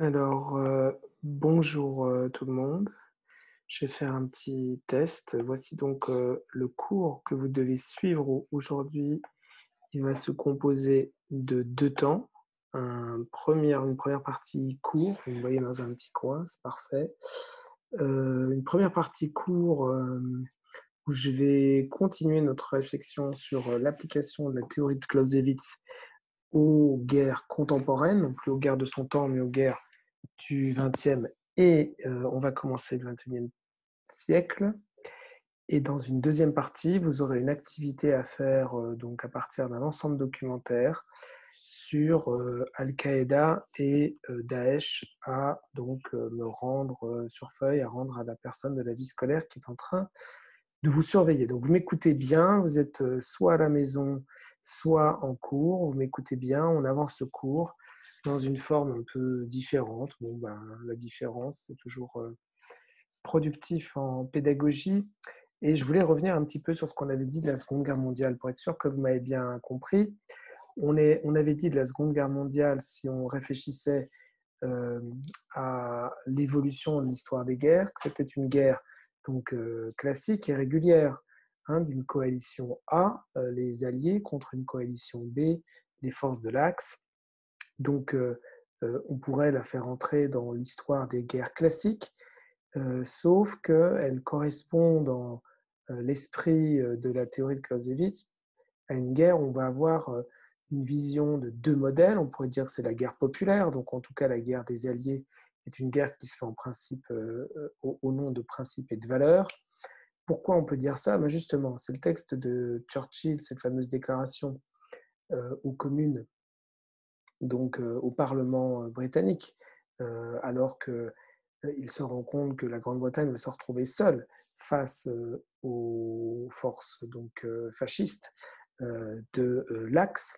Alors, bonjour, tout le monde. Je vais faire un petit test. Voici donc, le cours que vous devez suivre aujourd'hui. Il va se composer de 2 temps. Une première partie cours, vous me voyez dans un petit coin, c'est parfait. Une première partie cours, où je vais continuer notre réflexion sur, l'application de la théorie de Clausewitz aux guerres contemporaines, non plus aux guerres de son temps, mais aux guerres du XXe et on va commencer le XXIe siècle. Et dans une deuxième partie, vous aurez une activité à faire donc à partir d'un ensemble documentaire sur Al-Qaïda et Daesh à donc me rendre sur feuille, à rendre à la personne de la vie scolaire qui est en train de vous surveiller. Donc vous m'écoutez bien, vous êtes soit à la maison, soit en cours, vous m'écoutez bien, on avance le cours dans une forme un peu différente. Bon, ben, la différence, c'est toujours productif en pédagogie. Et je voulais revenir un petit peu sur ce qu'on avait dit de la Seconde Guerre mondiale, pour être sûr que vous m'avez bien compris. On avait dit de la Seconde Guerre mondiale, si on réfléchissait euh, à l'évolution de l'histoire des guerres, que c'était une guerre donc classique et régulière, hein, d'une coalition A, les Alliés, contre une coalition B, les forces de l'Axe. Donc, on pourrait la faire entrer dans l'histoire des guerres classiques, sauf qu'elle correspond dans l'esprit de la théorie de Clausewitz à une guerre où on va avoir une vision de deux modèles. On pourrait dire que c'est la guerre populaire, donc en tout cas la guerre des Alliés est une guerre qui se fait en principe au nom de principes et de valeurs. Pourquoi on peut dire ça? Ben justement, c'est le texte de Churchill, cette fameuse déclaration aux communes, donc au Parlement britannique, alors qu'il se rend compte que la Grande-Bretagne va se retrouver seule face aux forces donc, fascistes de l'Axe.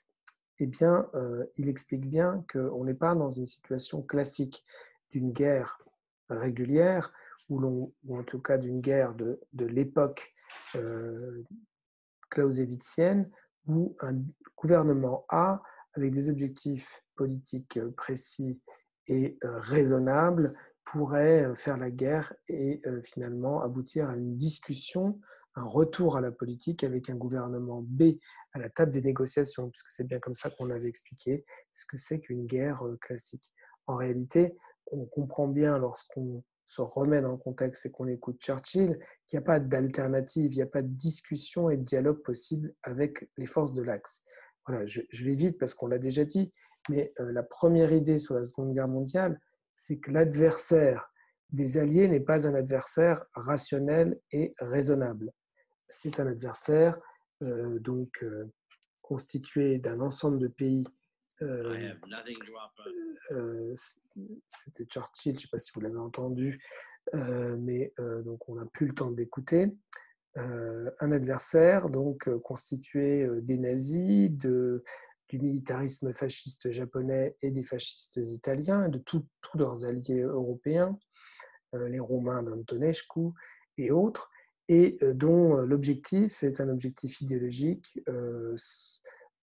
Eh bien, il explique bien qu'on n'est pas dans une situation classique d'une guerre régulière, ou en tout cas d'une guerre de l'époque euh, clausewitzienne, où un gouvernement A, avec des objectifs politiques précis et raisonnables, pourrait faire la guerre et finalement aboutir à une discussion, un retour à la politique avec un gouvernement B à la table des négociations, puisque c'est bien comme ça qu'on avait expliqué ce que c'est qu'une guerre classique. En réalité, on comprend bien lorsqu'on se remet dans le contexte et qu'on écoute Churchill qu'il n'y a pas d'alternative, il n'y a pas de discussion et de dialogue possible avec les forces de l'Axe. Voilà, je vais vite parce qu'on l'a déjà dit, mais la première idée sur la Seconde Guerre mondiale, c'est que l'adversaire des Alliés n'est pas un adversaire rationnel et raisonnable. C'est un adversaire donc constitué d'un ensemble de pays. Euh, euh, C'était Churchill, je ne sais pas si vous l'avez entendu, mais donc on n'a plus le temps d'écouter. Un adversaire donc constitué des nazis, du militarisme fasciste japonais et des fascistes italiens, de tous leurs alliés européens, les Roumains d'Antonescu et autres, et dont l'objectif est un objectif idéologique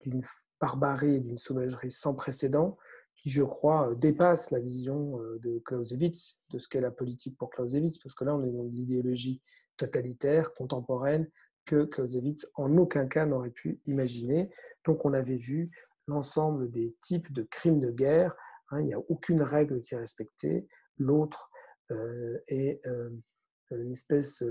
d'une barbarie et d'une sauvagerie sans précédent qui, je crois, dépasse la vision de Clausewitz, de ce qu'est la politique pour Clausewitz, parce que là, on est dans l'idéologie totalitaire, contemporaine, que Clausewitz en aucun cas n'aurait pu imaginer. Donc on avait vu l'ensemble des types de crimes de guerre, hein, il n'y a aucune règle qui est respectée, l'autre est une espèce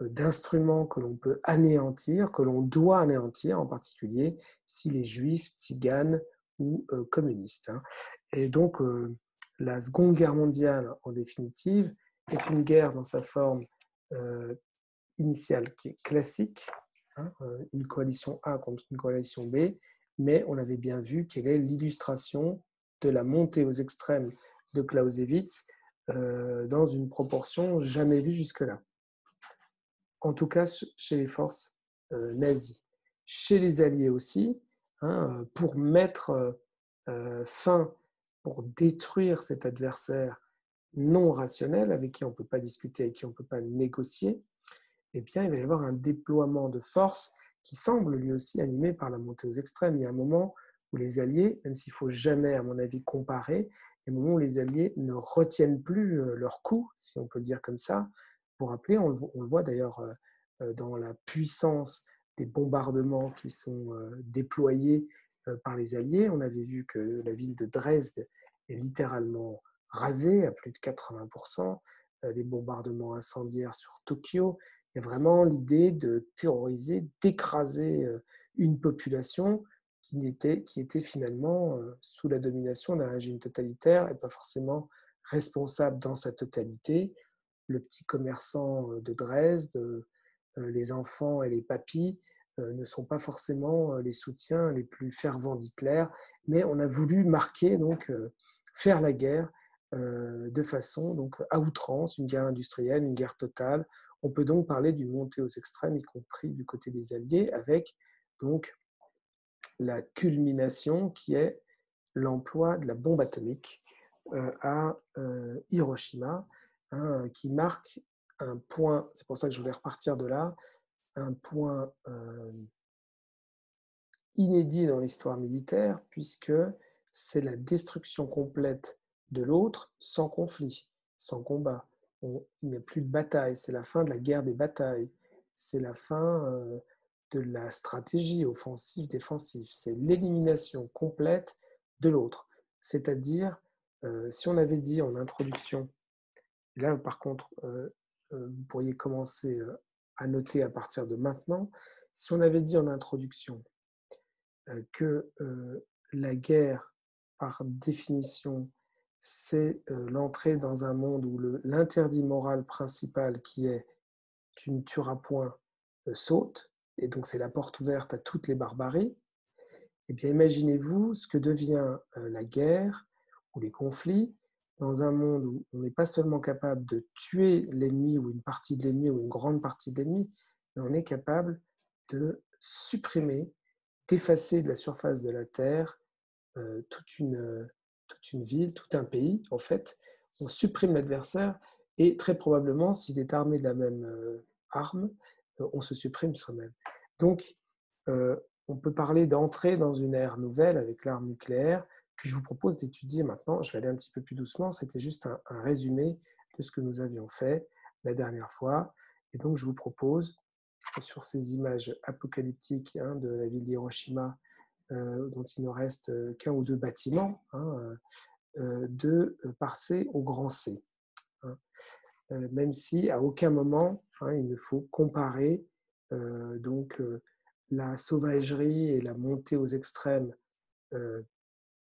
d'instrument que l'on peut anéantir, que l'on doit anéantir, en particulier si les juifs, tziganes ou communistes. Hein. Et donc, la Seconde Guerre mondiale, en définitive, est une guerre dans sa forme euh, initiale qui est classique, hein, une coalition A contre une coalition B, mais on avait bien vu quelle est l'illustration de la montée aux extrêmes de Clausewitz dans une proportion jamais vue jusque-là. En tout cas, chez les forces nazies. Chez les Alliés aussi, hein, pour mettre fin, pour détruire cet adversaire non rationnel avec qui on ne peut pas discuter, avec qui on ne peut pas négocier, eh bien, il va y avoir un déploiement de force qui semble lui aussi animé par la montée aux extrêmes. Il y a un moment où les Alliés, même s'il ne faut jamais, à mon avis, comparer, des moments où les Alliés ne retiennent plus leur coup, si on peut le dire comme ça. Pour rappeler, on le voit d'ailleurs dans la puissance des bombardements qui sont déployés par les Alliés. On avait vu que la ville de Dresde est littéralement rasée à plus de 80%, les bombardements incendiaires sur Tokyo. Il y a vraiment l'idée de terroriser, d'écraser une population qui était finalement sous la domination d'un régime totalitaire et pas forcément responsable dans sa totalité. Le petit commerçant de Dresde, les enfants et les papys ne sont pas forcément les soutiens les plus fervents d'Hitler, mais on a voulu marquer, donc faire la guerre de façon donc, à outrance, une guerre industrielle, une guerre totale. On peut donc parler d'une montée aux extrêmes, y compris du côté des Alliés, avec donc la culmination qui est l'emploi de la bombe atomique à Hiroshima, hein, qui marque un point, c'est pour ça que je voulais repartir de là, un point inédit dans l'histoire militaire, puisque c'est la destruction complète de l'autre sans conflit, sans combat. Il n'y a plus de bataille, c'est la fin de la guerre des batailles, c'est la fin de la stratégie offensive-défensive, c'est l'élimination complète de l'autre. C'est-à-dire, si on avait dit en introduction, là par contre, vous pourriez commencer à noter à partir de maintenant, si on avait dit en introduction que la guerre, par définition, c'est l'entrée dans un monde où l'interdit moral principal qui est tu ne tueras point saute, et donc c'est la porte ouverte à toutes les barbaries, eh bien imaginez-vous ce que devient la guerre ou les conflits dans un monde où on n'est pas seulement capable de tuer l'ennemi ou une partie de l'ennemi ou une grande partie de l'ennemi, mais on est capable de supprimer, d'effacer de la surface de la Terre toute une ville, tout un pays, en fait. On supprime l'adversaire et très probablement, s'il est armé de la même arme, on se supprime soi-même. Donc, on peut parler d'entrer dans une ère nouvelle avec l'arme nucléaire que je vous propose d'étudier maintenant. Je vais aller un petit peu plus doucement, c'était juste un résumé de ce que nous avions fait la dernière fois. Et donc, je vous propose, sur ces images apocalyptiques hein, de la ville d'Hiroshima, dont il ne reste qu'un ou deux bâtiments, hein, de passer au grand C. Hein. Même si à aucun moment hein, il ne faut comparer donc la sauvagerie et la montée aux extrêmes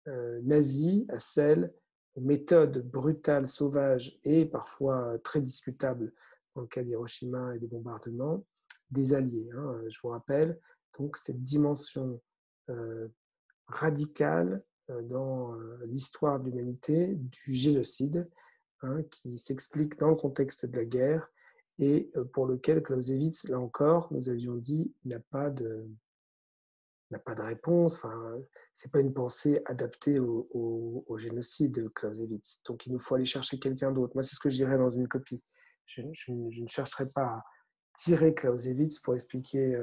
nazie à celle aux méthodes brutales, sauvages et parfois très discutables dans le cas d'Hiroshima et des bombardements des Alliés. Hein. Je vous rappelle donc cette dimension radicale dans l'histoire de l'humanité du génocide hein, qui s'explique dans le contexte de la guerre et pour lequel Clausewitz, là encore, nous avions dit, n'a pas de réponse. Enfin, c'est pas une pensée adaptée au génocide de Clausewitz. Donc, il nous faut aller chercher quelqu'un d'autre. Moi, c'est ce que je dirais dans une copie. Je ne chercherai pas à tirer Clausewitz pour expliquer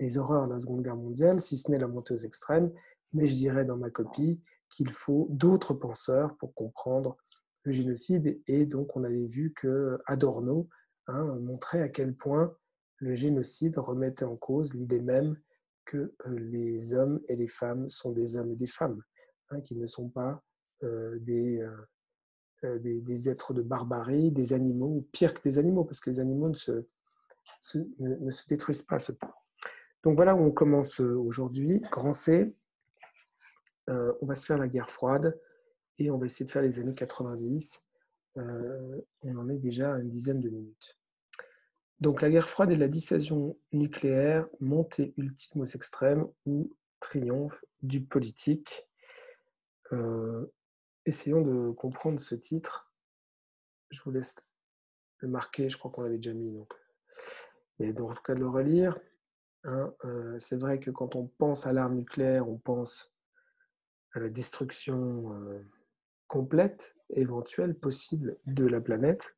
les horreurs de la Seconde Guerre mondiale, si ce n'est la montée aux extrêmes, mais je dirais dans ma copie qu'il faut d'autres penseurs pour comprendre le génocide. Et donc, on avait vu que Adorno hein, montrait à quel point le génocide remettait en cause l'idée même que les hommes et les femmes sont des hommes et des femmes, hein, qui ne sont pas des êtres de barbarie, des animaux, ou pire que des animaux, parce que les animaux ne se détruisent pas à ce point. Donc voilà où on commence aujourd'hui. Grand C, on va se faire la guerre froide et on va essayer de faire les années 90. On en est déjà à une dizaine de minutes. Donc la guerre froide et la dissuasion nucléaire, montée ultime aux extrêmes ou triomphe du politique. Essayons de comprendre ce titre. Je vous laisse le marquer, je crois qu'on l'avait déjà mis. Donc. Mais dans le cas de le relire, hein, c'est vrai que quand on pense à l'arme nucléaire, on pense à la destruction complète, éventuelle, possible de la planète,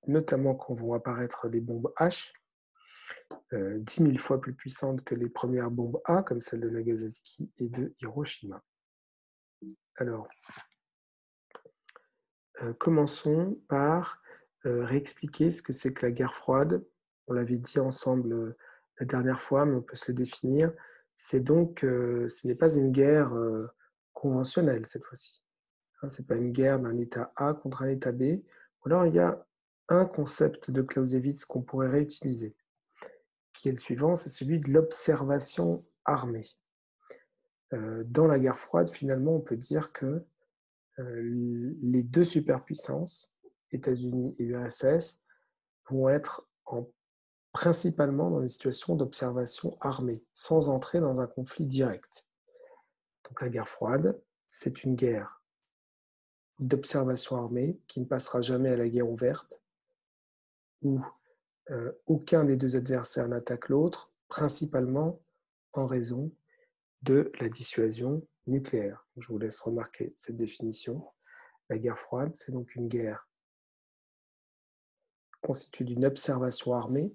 notamment quand vont apparaître les bombes H. 10 000 fois plus puissante que les premières bombes A, comme celle de Nagasaki et de Hiroshima. Alors, commençons par réexpliquer ce que c'est que la guerre froide. On l'avait dit ensemble la dernière fois, mais on peut se le définir. C'est donc, ce n'est pas une guerre conventionnelle cette fois-ci. Hein, ce n'est pas une guerre d'un État A contre un État B. Alors, il y a un concept de Clausewitz qu'on pourrait réutiliser, qui est le suivant, c'est celui de l'observation armée. Dans la guerre froide, finalement, on peut dire que les deux superpuissances, États-Unis et URSS, vont être principalement dans une situation d'observation armée, sans entrer dans un conflit direct. Donc la guerre froide, c'est une guerre d'observation armée qui ne passera jamais à la guerre ouverte, où aucun des deux adversaires n'attaque l'autre, principalement en raison de la dissuasion nucléaire. Je vous laisse remarquer cette définition. La guerre froide, c'est donc une guerre constituée d'une observation armée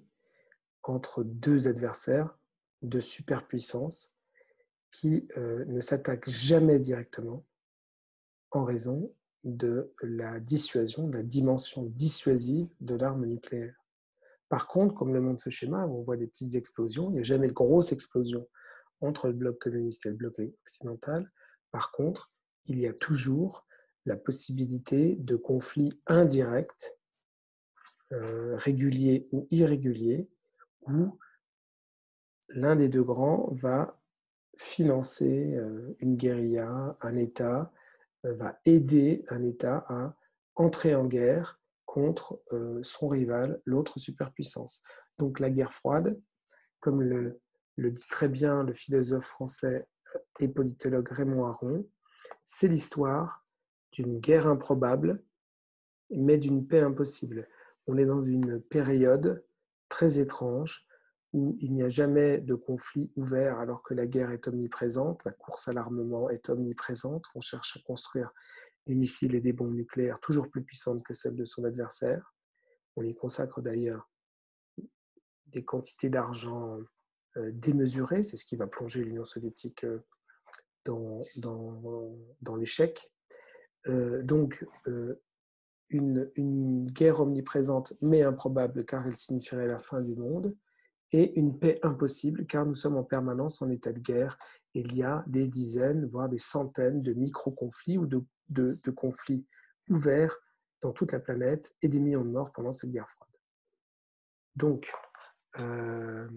entre deux adversaires de superpuissance qui ne s'attaquent jamais directement en raison de la dissuasion, de la dimension dissuasive de l'arme nucléaire. Par contre, comme le montre ce schéma, on voit des petites explosions, il n'y a jamais de grosse explosion entre le bloc communiste et le bloc occidental. Par contre, il y a toujours la possibilité de conflits indirects, réguliers ou irréguliers, où l'un des deux grands va financer une guérilla, un État, va aider un État à entrer en guerre contre son rival, l'autre superpuissance. Donc la guerre froide, comme le dit très bien le philosophe français et politologue Raymond Aron, c'est l'histoire d'une guerre improbable, mais d'une paix impossible. On est dans une période très étrange où il n'y a jamais de conflit ouvert alors que la guerre est omniprésente, la course à l'armement est omniprésente, on cherche à construire des missiles et des bombes nucléaires toujours plus puissantes que celles de son adversaire. On y consacre d'ailleurs des quantités d'argent démesurées, c'est ce qui va plonger l'Union soviétique dans l'échec. Donc, une guerre omniprésente mais improbable car elle signifierait la fin du monde, et une paix impossible car nous sommes en permanence en état de guerre. Il y a des dizaines, voire des centaines de micro-conflits ou de conflits ouverts dans toute la planète et des millions de morts pendant cette guerre froide. Donc, on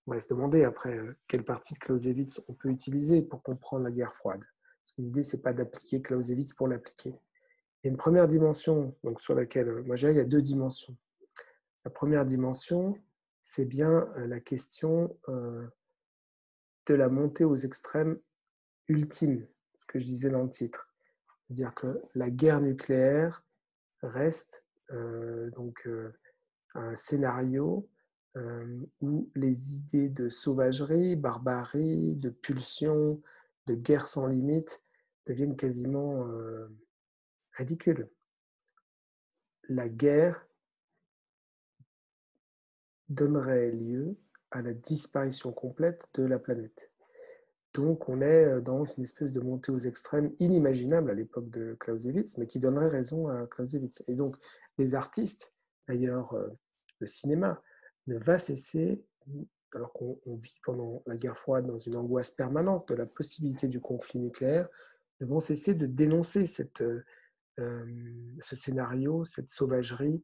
va se demander après quelle partie de Clausewitz on peut utiliser pour comprendre la guerre froide. Parce que l'idée, ce n'est pas d'appliquer Clausewitz pour l'appliquer. Il y a une première dimension donc, sur laquelle, moi, il y a deux dimensions. La première dimension, c'est bien la question de la montée aux extrêmes ultimes, ce que je disais dans le titre. C'est-à-dire que la guerre nucléaire reste un scénario où les idées de sauvagerie, barbarie, de pulsion, de guerre sans limite deviennent quasiment ridicules. La guerre donnerait lieu à la disparition complète de la planète. Donc on est dans une espèce de montée aux extrêmes inimaginable à l'époque de Clausewitz, mais qui donnerait raison à Clausewitz. Et donc les artistes, d'ailleurs le cinéma, ne va cesser, alors qu'on vit pendant la guerre froide dans une angoisse permanente de la possibilité du conflit nucléaire, ne vont cesser de dénoncer ce scénario, cette sauvagerie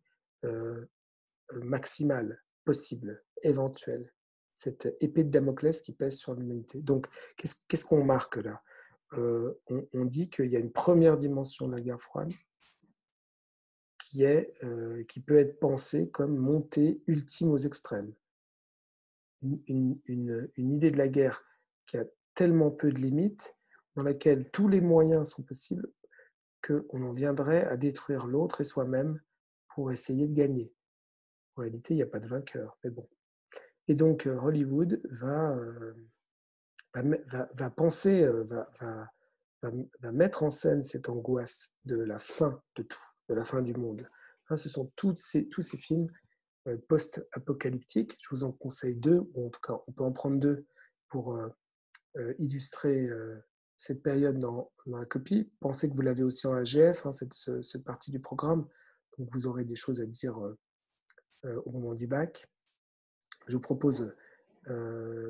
maximale, possible, éventuelle, cette épée de Damoclès qui pèse sur l'humanité. Donc, qu'est-ce qu'on marque là? On dit qu'il y a une première dimension de la guerre froide qui peut être pensée comme montée ultime aux extrêmes. Une idée de la guerre qui a tellement peu de limites, dans laquelle tous les moyens sont possibles, qu'on en viendrait à détruire l'autre et soi-même pour essayer de gagner. En réalité, il n'y a pas de vainqueur, mais bon. Et donc, Hollywood va penser, va mettre en scène cette angoisse de la fin de tout, de la fin du monde. Hein, ce sont tous ces films post-apocalyptiques. Je vous en conseille deux, ou en tout cas, on peut en prendre deux pour illustrer cette période dans la copie. Pensez que vous l'avez aussi en AGF, cette partie du programme, donc vous aurez des choses à dire au moment du bac. Je vous propose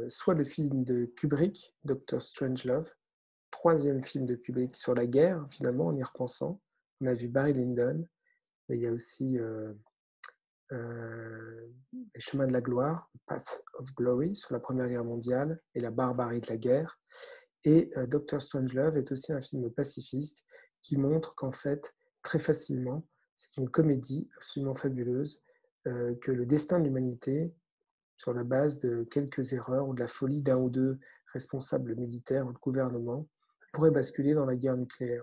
soit le film de Kubrick, Dr. Strangelove, troisième film de Kubrick sur la guerre, finalement, en y repensant. On a vu Barry Lyndon, mais il y a aussi Les chemins de la gloire, Path of Glory, sur la Première Guerre mondiale et la barbarie de la guerre. Et Dr. Strangelove est aussi un film pacifiste qui montre qu'en fait, très facilement, c'est une comédie absolument fabuleuse, que le destin de l'humanité, sur la base de quelques erreurs ou de la folie d'un ou deux responsables militaires ou de gouvernement, pourrait basculer dans la guerre nucléaire.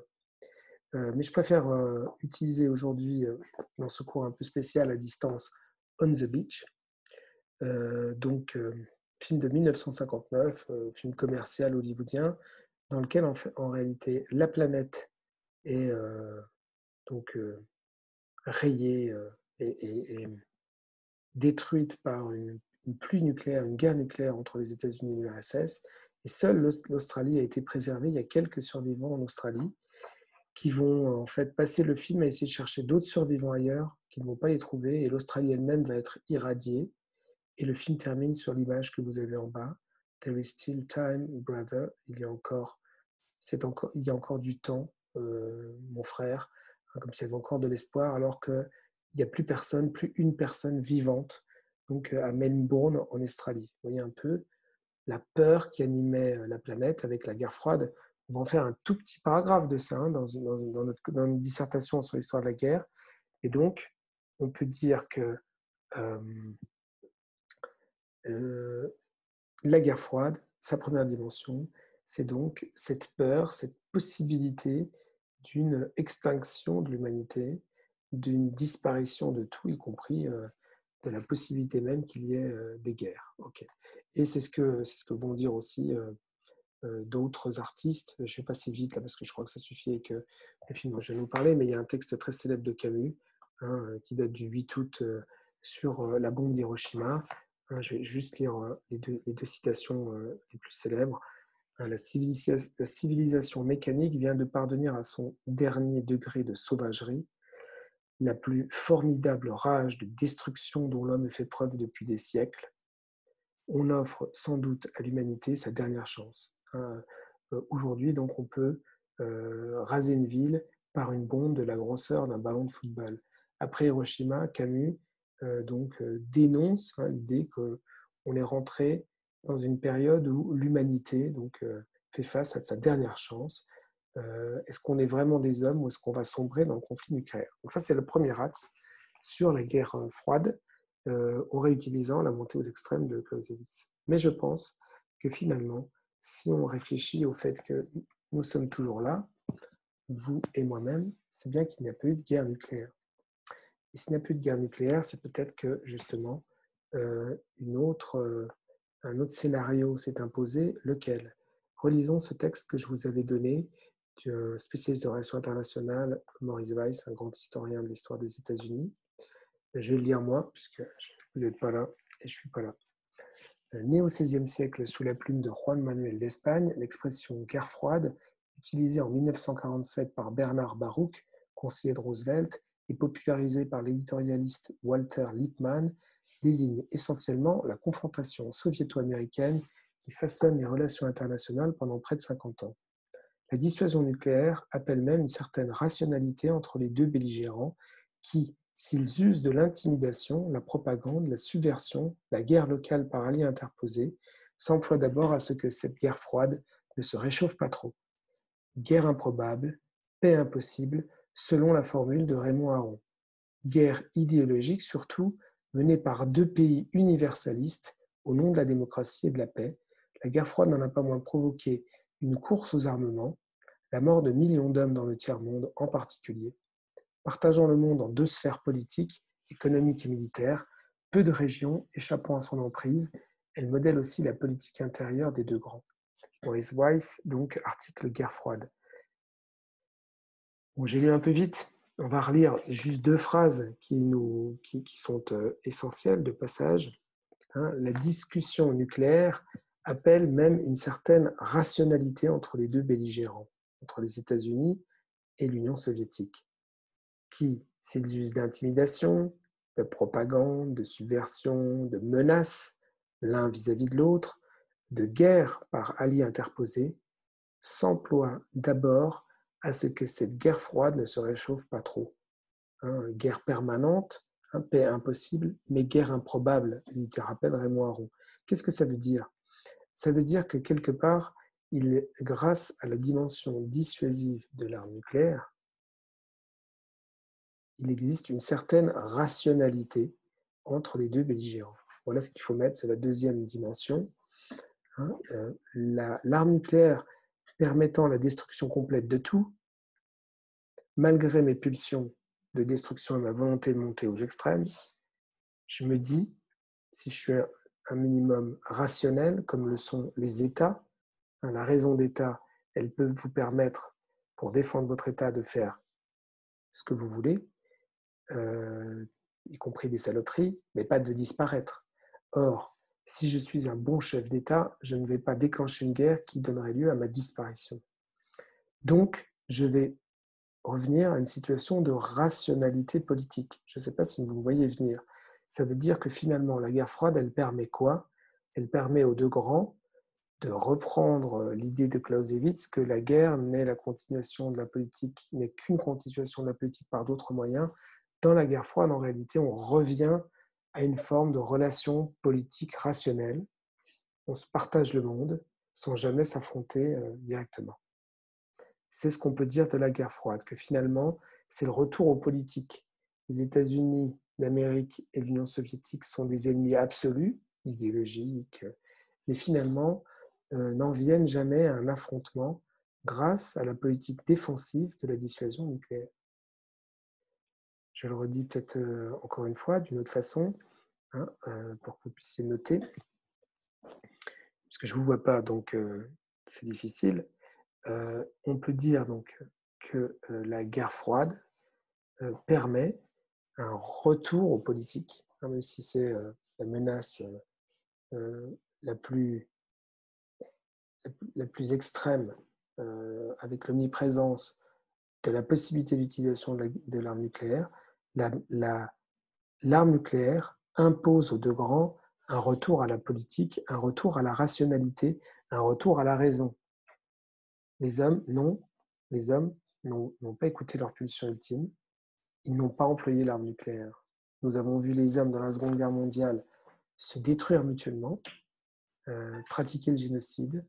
Mais je préfère utiliser aujourd'hui, dans ce cours un peu spécial à distance, On the Beach, film de 1959, film commercial hollywoodien, dans lequel en réalité la planète est rayée et détruite par une pluie nucléaire, une guerre nucléaire entre les États-Unis et l'URSS, et seule l'Australie a été préservée. Il y a quelques survivants en Australie qui vont en fait passer le film à essayer de chercher d'autres survivants ailleurs, qui ne vont pas les trouver, et l'Australie elle-même va être irradiée. Et le film termine sur l'image que vous avez en bas. There is still time, brother. Il y a encore du temps, mon frère, comme s'il y avait encore de l'espoir, alors qu'il n'y a plus personne, plus une personne vivante, donc à Melbourne, en Australie. Vous voyez un peu la peur qui animait la planète avec la guerre froide. On va en faire un tout petit paragraphe de ça dans notre dissertation sur l'histoire de la guerre. Et donc, on peut dire que la guerre froide, sa première dimension, c'est donc cette peur, cette possibilité d'une extinction de l'humanité, d'une disparition de tout, y compris de la possibilité même qu'il y ait des guerres. Okay. Et c'est ce que vont dire aussi d'autres artistes. Je vais passer vite là parce que je crois que ça suffit avec le film dont je vais vous parler, mais il y a un texte très célèbre de Camus qui date du 8 août sur la bombe d'Hiroshima. Je vais juste lire les deux citations les plus célèbres. La civilisation mécanique vient de parvenir à son dernier degré de sauvagerie, la plus formidable rage de destruction dont l'homme fait preuve depuis des siècles. On offre sans doute à l'humanité sa dernière chance. Aujourd'hui, donc, on peut raser une ville par une bombe de la grosseur d'un ballon de football. Après Hiroshima, Camus dénonce l'idée qu'on est rentré dans une période où l'humanité fait face à sa dernière chance. Est-ce qu'on est vraiment des hommes ou est-ce qu'on va sombrer dans le conflit nucléaire? Donc ça, c'est le premier axe sur la guerre froide, en réutilisant la montée aux extrêmes de Clausewitz. Mais je pense que finalement, si on réfléchit au fait que nous sommes toujours là, vous et moi-même, c'est bien qu'il n'y a pas eu de guerre nucléaire. Et s'il n'y a plus de guerre nucléaire, c'est peut-être que justement un autre scénario s'est imposé. Lequel? Relisons ce texte que je vous avais donné du spécialiste de relations internationales, Maurice Weiss, un grand historien de l'histoire des États-Unis. Je vais le lire moi, puisque vous n'êtes pas là et je ne suis pas là. Né au XVIe siècle sous la plume de Juan Manuel d'Espagne, l'expression « guerre froide », utilisée en 1947 par Bernard Baruch, conseiller de Roosevelt, et popularisée par l'éditorialiste Walter Lippmann, désigne essentiellement la confrontation soviéto-américaine qui façonne les relations internationales pendant près de 50 ans. La dissuasion nucléaire appelle même une certaine rationalité entre les deux belligérants qui, s'ils usent de l'intimidation, la propagande, la subversion, la guerre locale par alliés interposés, s'emploient d'abord à ce que cette guerre froide ne se réchauffe pas trop. Guerre improbable, paix impossible, selon la formule de Raymond Aron. Guerre idéologique surtout, menée par deux pays universalistes au nom de la démocratie et de la paix. La guerre froide n'en a pas moins provoqué une course aux armements, la mort de millions d'hommes dans le tiers-monde en particulier. Partageant le monde en deux sphères politiques, économiques et militaires, peu de régions échappant à son emprise, elle modèle aussi la politique intérieure des deux grands. Maurice Weiss, donc, article Guerre froide. Bon, j'ai lu un peu vite, On va relire juste 2 phrases qui sont essentielles de passage. Hein. La discussion nucléaire appelle même une certaine rationalité entre les deux belligérants, entre les États-Unis et l'Union soviétique, qui, s'ils usent d'intimidation, de propagande, de subversion, de menaces, l'un vis-à-vis de l'autre, de guerre par alliés interposés, s'emploient d'abord à ce que cette guerre froide ne se réchauffe pas trop. Hein, guerre permanente, paix impossible, mais guerre improbable, lui rappelle Raymond Aron. Qu'est-ce que ça veut dire? Ça veut dire que quelque part, grâce à la dimension dissuasive de l'arme nucléaire, il existe une certaine rationalité entre les deux belligérants. Voilà ce qu'il faut mettre, c'est la deuxième dimension. Hein, l'arme nucléaire permettant la destruction complète de tout, malgré mes pulsions de destruction et ma volonté de monter aux extrêmes, je me dis, si je suis un minimum rationnel, comme le sont les États, hein, la raison d'État, elle peut vous permettre, pour défendre votre État, de faire ce que vous voulez, y compris des saloperies, mais pas de disparaître. Or, si je suis un bon chef d'État, je ne vais pas déclencher une guerre qui donnerait lieu à ma disparition. Donc, je vais revenir à une situation de rationalité politique. Je ne sais pas si vous me voyez venir. Ça veut dire que finalement, la guerre froide, elle permet quoi? Elle permet aux deux grands de reprendre l'idée de Clausewitz que la guerre n'est la continuation de la politique, n'est qu'une continuation de la politique par d'autres moyens. Dans la guerre froide, en réalité, on revient à une forme de relation politique rationnelle. On se partage le monde sans jamais s'affronter directement. C'est ce qu'on peut dire de la guerre froide, que finalement, c'est le retour aux politiques. Les États-Unis d'Amérique et l'Union soviétique sont des ennemis absolus, idéologiques, mais finalement n'en viennent jamais à un affrontement grâce à la politique défensive de la dissuasion nucléaire. Je le redis peut-être encore une fois d'une autre façon, hein, pour que vous puissiez noter, parce que je ne vous vois pas, donc c'est difficile. On peut dire donc que la guerre froide permet un retour aux politiques, hein, même si c'est la menace la plus extrême, avec l'omniprésence de la possibilité d'utilisation de l'arme nucléaire, l'arme nucléaire impose aux deux grands un retour à la politique, un retour à la rationalité, un retour à la raison. Les hommes, non. Les hommes n'ont pas écouté leur pulsion ultime. Ils n'ont pas employé l'arme nucléaire. Nous avons vu les hommes dans la Seconde Guerre mondiale se détruire mutuellement, pratiquer le génocide,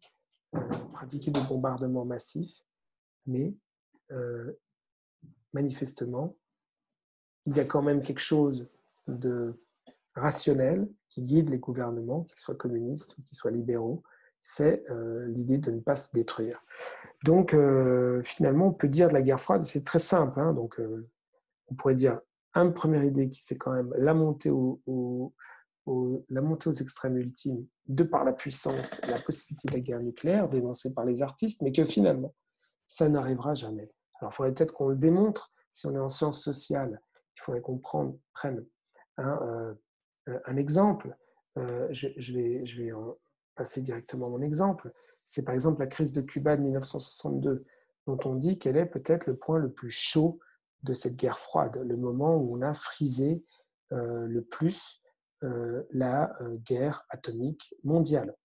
pratiquer des bombardements massifs, mais manifestement, il y a quand même quelque chose de rationnel qui guide les gouvernements, qu'ils soient communistes ou qu'ils soient libéraux, c'est l'idée de ne pas se détruire. Donc, finalement, on peut dire de la guerre froide, c'est très simple. Hein, donc, on pourrait dire, une première idée qui c'est quand même la montée aux extrêmes ultimes de par la puissance, la possibilité de la guerre nucléaire dénoncée par les artistes, mais que finalement, ça n'arrivera jamais. Alors, il faudrait peut-être qu'on le démontre. Si on est en sciences sociales, il faudrait qu'on prenne un exemple. Je vais en passer directement à mon exemple. C'est par exemple la crise de Cuba de 1962, dont on dit qu'elle est peut-être le point le plus chaud de cette guerre froide, le moment où on a frisé le plus la guerre atomique mondiale.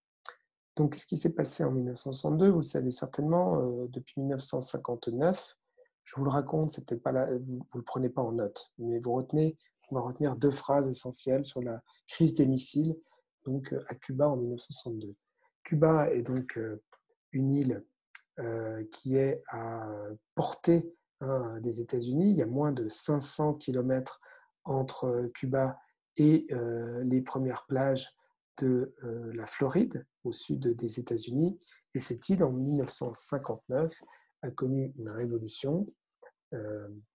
Donc, qu'est-ce qui s'est passé en 1962? Vous le savez certainement, depuis 1959, je vous le raconte, c'est peut-être pas vous ne le prenez pas en note, mais on va retenir deux phrases essentielles sur la crise des missiles donc, à Cuba en 1962. Cuba est donc une île qui est à portée des États-Unis. Il y a moins de 500 kilomètres entre Cuba et les premières plages de la Floride, au sud des États-Unis. Et cette île, en 1959, a connu une révolution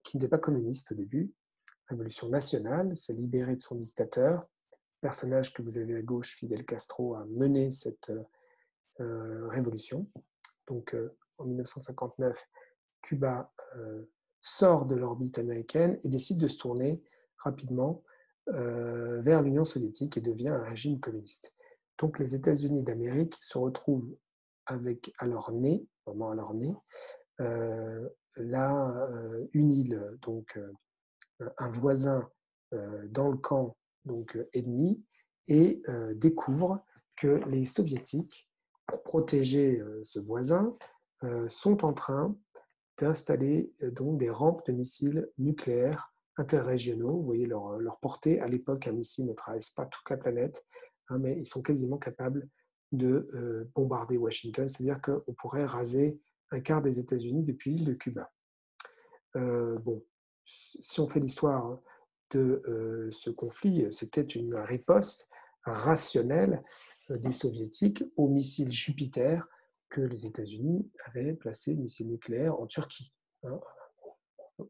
qui n'était pas communiste au début, révolution nationale, s'est libérée de son dictateur. Personnage que vous avez à gauche, Fidel Castro, a mené cette révolution. Donc, en 1959, Cuba sort de l'orbite américaine et décide de se tourner rapidement vers l'Union soviétique et devient un régime communiste. Donc les États-Unis d'Amérique se retrouvent avec à leur nez, vraiment à leur nez, une île, donc un voisin dans le camp donc, ennemi, et découvrent que les soviétiques, pour protéger ce voisin, sont en train d'installer donc des rampes de missiles nucléaires interrégionaux. Vous voyez leur portée. À l'époque, un missile ne traverse pas toute la planète, hein, mais ils sont quasiment capables de bombarder Washington. C'est-à-dire qu'on pourrait raser un quart des États-Unis depuis l'île de Cuba. Bon, si on fait l'histoire de ce conflit, c'était une riposte rationnelle des Soviétiques aux missiles Jupiter que les États-Unis avaient placé, missiles nucléaires, en Turquie, hein,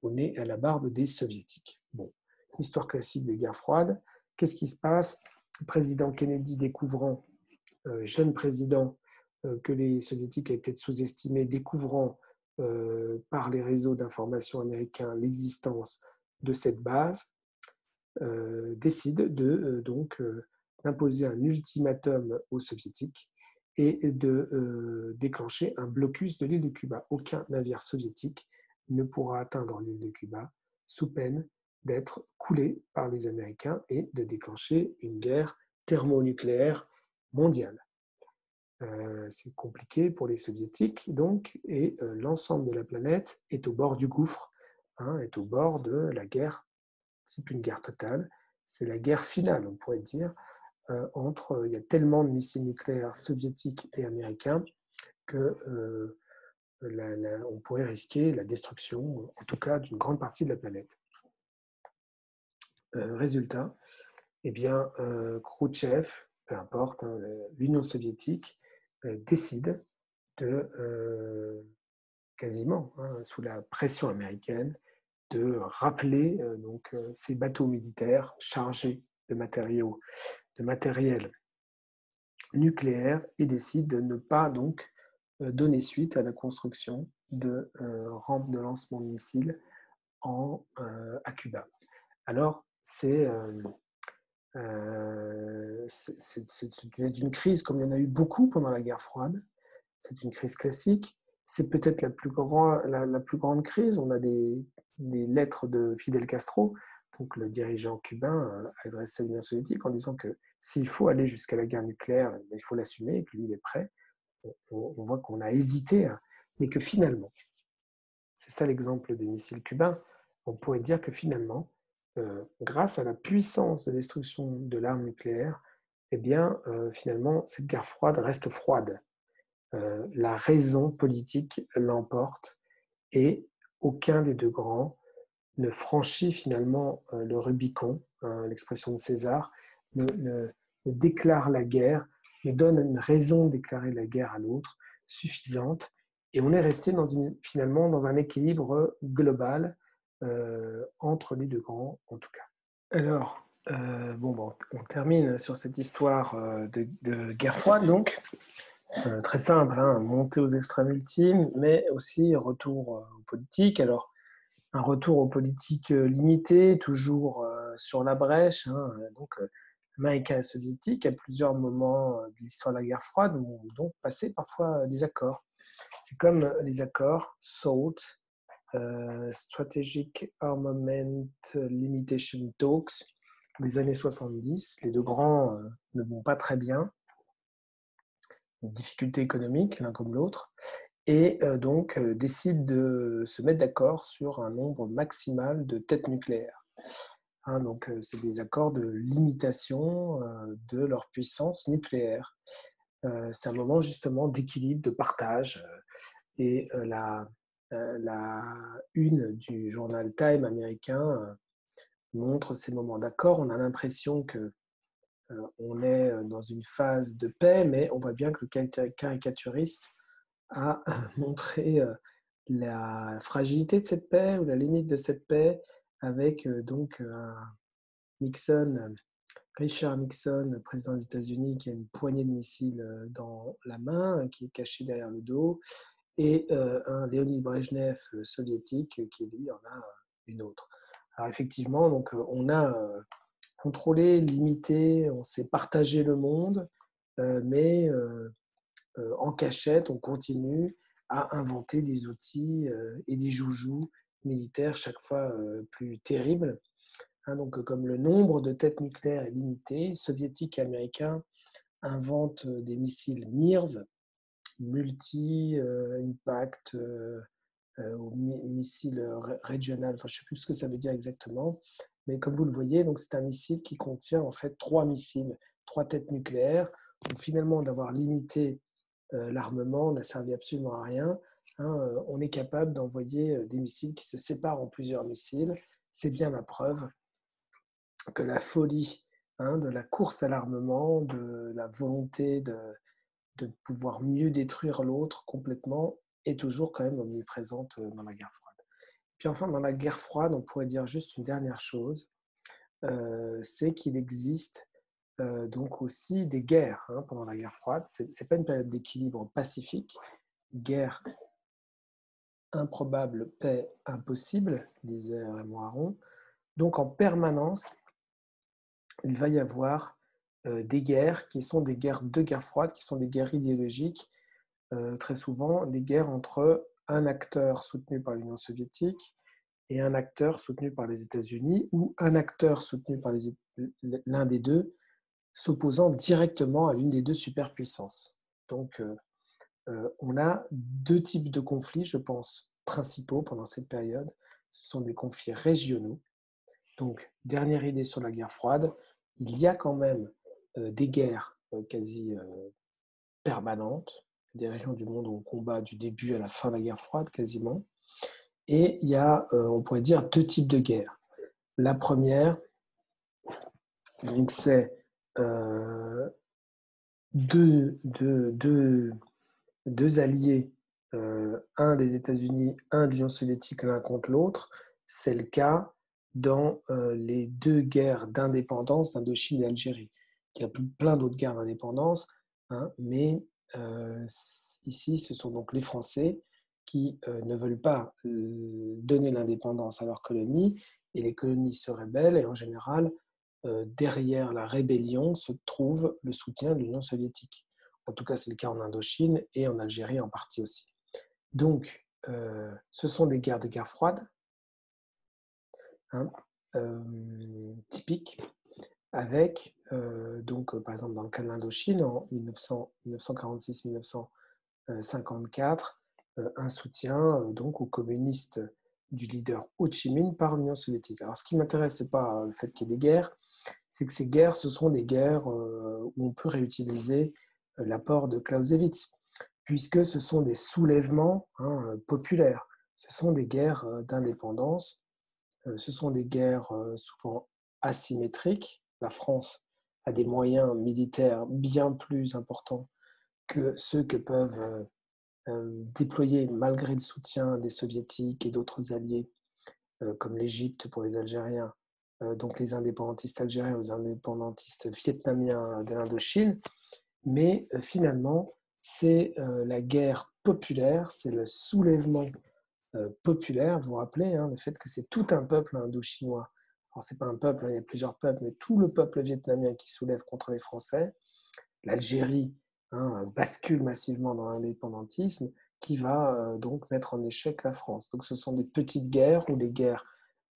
au nez et à la barbe des Soviétiques. Bon, histoire classique des guerres froides. Qu'est-ce qui se passe? Le président Kennedy découvrant, jeune président, que les Soviétiques avaient peut-être sous-estimé, découvrant par les réseaux d'information américains l'existence de cette base, décide d'imposer un ultimatum aux Soviétiques et de déclencher un blocus de l'île de Cuba. Aucun navire soviétique ne pourra atteindre l'île de Cuba sous peine d'être coulé par les Américains et de déclencher une guerre thermonucléaire mondiale. C'est compliqué pour les Soviétiques, donc, et l'ensemble de la planète est au bord du gouffre, hein, est au bord de la guerre. C'est plus une guerre totale, c'est la guerre finale, on pourrait dire, il y a tellement de missiles nucléaires soviétiques et américains que on pourrait risquer la destruction, en tout cas, d'une grande partie de la planète. Résultat, eh bien, Khrouchtchev, peu importe, hein, l'Union soviétique décide de quasiment, hein, sous la pression américaine, de rappeler ces bateaux militaires chargés de matériel nucléaire et décide de ne pas donc donner suite à la construction de rampes de lancement de missiles à Cuba. Alors, c'est une crise comme il y en a eu beaucoup pendant la guerre froide. C'est une crise classique. C'est peut-être la plus grande crise. On a des lettres de Fidel Castro, donc le dirigeant cubain, adressé à l'Union soviétique en disant que s'il faut aller jusqu'à la guerre nucléaire, il faut l'assumer et que lui, il est prêt. On voit qu'on a hésité, hein, mais que finalement, c'est ça l'exemple des missiles cubains, on pourrait dire que finalement, grâce à la puissance de destruction de l'arme nucléaire, eh bien, finalement, cette guerre froide reste froide. La raison politique l'emporte et aucun des deux grands ne franchit finalement le Rubicon, hein, l'expression de César, ne déclare la guerre, ne donne une raison de déclarer la guerre à l'autre suffisante. Et on est resté finalement dans un équilibre global entre les deux grands, en tout cas. Alors, on termine sur cette histoire de guerre froide, donc. Très simple, hein, montée aux extrêmes ultimes, mais aussi retour aux politiques. Alors, un retour aux politiques limité, toujours sur la brèche. Hein, donc, américains et soviétiques, à plusieurs moments de l'histoire de la guerre froide, ont donc passé parfois des accords. C'est comme les accords SALT, Strategic Armament Limitation Talks, des années 70. Les deux grands ne vont pas très bien, difficultés économiques l'un comme l'autre, et décident de se mettre d'accord sur un nombre maximal de têtes nucléaires. Hein, donc, c'est des accords de limitation de leur puissance nucléaire. C'est un moment justement d'équilibre, de partage. Et la une du journal Time américain montre ces moments d'accord. On a l'impression que on est dans une phase de paix, mais on voit bien que le caricaturiste a montré la fragilité de cette paix ou la limite de cette paix avec Nixon, Richard Nixon, président des États-Unis, qui a une poignée de missiles dans la main, qui est cachée derrière le dos, et un Léonid Brejnev soviétique qui, lui, en a une autre. Alors effectivement, donc, on a contrôlé, limité, on s'est partagé le monde, mais en cachette, on continue à inventer des outils et des joujoux militaires chaque fois plus terribles. Hein, donc, comme le nombre de têtes nucléaires est limité, soviétiques et américains inventent des missiles MIRV, multi-impact ou missile régional, enfin je ne sais plus ce que ça veut dire exactement, mais comme vous le voyez, donc c'est un missile qui contient en fait 3 missiles, 3 têtes nucléaires. Donc finalement, d'avoir limité l'armement n'a servi absolument à rien. Hein, on est capable d'envoyer des missiles qui se séparent en plusieurs missiles. C'est bien la preuve que la folie, hein, de la course à l'armement, de la volonté de pouvoir mieux détruire l'autre complètement, est toujours quand même omniprésente dans la guerre froide. Puis enfin, dans la guerre froide, on pourrait dire juste une dernière chose, c'est qu'il existe donc aussi des guerres hein, pendant la guerre froide. Ce n'est pas une période d'équilibre pacifique. Guerre improbable, paix impossible, disait Raymond Aron. Donc en permanence, il va y avoir des guerres qui sont des guerres de guerre froide, qui sont des guerres idéologiques, très souvent des guerres entre un acteur soutenu par l'Union soviétique et un acteur soutenu par les États-Unis, ou un acteur soutenu par l'un des deux, s'opposant directement à l'une des deux superpuissances. Donc, on a 2 types de conflits, je pense, principaux pendant cette période. Ce sont des conflits régionaux. Donc, dernière idée sur la guerre froide, il y a quand même des guerres quasi permanentes, des régions du monde où on combat du début à la fin de la guerre froide quasiment. Et il y a, on pourrait dire, 2 types de guerres. La première, donc, c'est deux, deux, deux, deux alliés, un des États-Unis, un de l'Union soviétique, l'un contre l'autre. C'est le cas dans les 2 guerres d'indépendance d'Indochine et d'Algérie. Il y a plein d'autres guerres d'indépendance, hein, mais ici, ce sont donc les Français qui ne veulent pas donner l'indépendance à leurs colonies, et les colonies se rebellent, et en général, derrière la rébellion se trouve le soutien de l'Union soviétique. En tout cas, c'est le cas en Indochine et en Algérie en partie aussi. Donc, ce sont des guerres de guerre froide, hein, typiques, avec, donc, par exemple, dans le cas de l'Indochine, en 1946-1954, un soutien donc aux communistes du leader Ho Chi Minh par l'Union soviétique. Alors, ce qui m'intéresse, ce n'est pas le fait qu'il y ait des guerres, c'est que ces guerres, ce sont des guerres où on peut réutiliser l'apport de Clausewitz, puisque ce sont des soulèvements hein, populaires. Ce sont des guerres d'indépendance, ce sont des guerres souvent asymétriques. La France a des moyens militaires bien plus importants que ceux que peuvent déployer, malgré le soutien des soviétiques et d'autres alliés, comme l'Égypte pour les Algériens, donc les indépendantistes algériens, les indépendantistes vietnamiens de l'Indochine. Mais finalement, c'est la guerre populaire, c'est le soulèvement populaire. Vous vous rappelez hein, le fait que c'est tout un peuple indo-chinois. Alors, ce n'est pas un peuple, hein, il y a plusieurs peuples, mais tout le peuple vietnamien qui soulève contre les Français. L'Algérie hein, bascule massivement dans l'indépendantisme qui va donc mettre en échec la France. Donc, ce sont des petites guerres ou des guerres,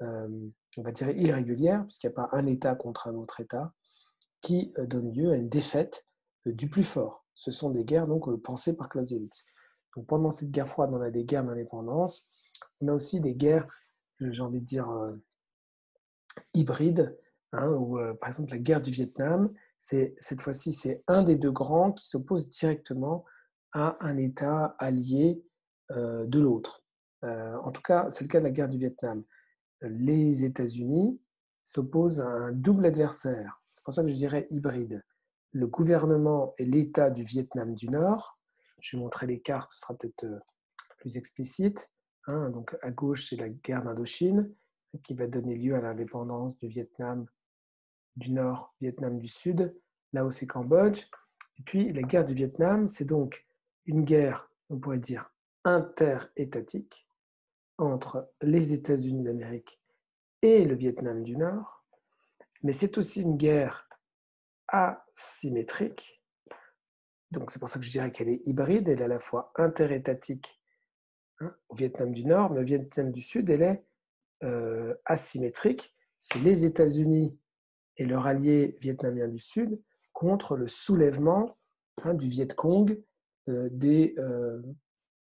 on va dire, irrégulières, puisqu'il n'y a pas un État contre un autre État, qui donnent lieu à une défaite du plus fort. Ce sont des guerres donc pensées par Clausewitz. Donc pendant cette guerre froide, on a des guerres d'indépendance. On a aussi des guerres, j'ai envie de dire, hybrides, hein, où par exemple la guerre du Vietnam, cette fois-ci, c'est un des 2 grands qui s'oppose directement à un État allié de l'autre. En tout cas, c'est le cas de la guerre du Vietnam. Les États-Unis s'opposent à un double adversaire. C'est pour ça que je dirais hybride. Le gouvernement et l'État du Vietnam du Nord. Je vais montrer les cartes, ce sera peut-être plus explicite. Hein, donc à gauche, c'est la guerre d'Indochine qui va donner lieu à l'indépendance du Vietnam du Nord, Vietnam du Sud, Laos et Cambodge. Et puis la guerre du Vietnam, c'est donc une guerre, on pourrait dire, interétatique entre les États-Unis d'Amérique et le Vietnam du Nord, mais c'est aussi une guerre asymétrique. Donc c'est pour ça que je dirais qu'elle est hybride, elle est à la fois interétatique, hein, au Vietnam du Nord, mais au Vietnam du Sud, elle est asymétrique. C'est les États-Unis et leur allié vietnamien du Sud contre le soulèvement, hein, du Viet Cong, des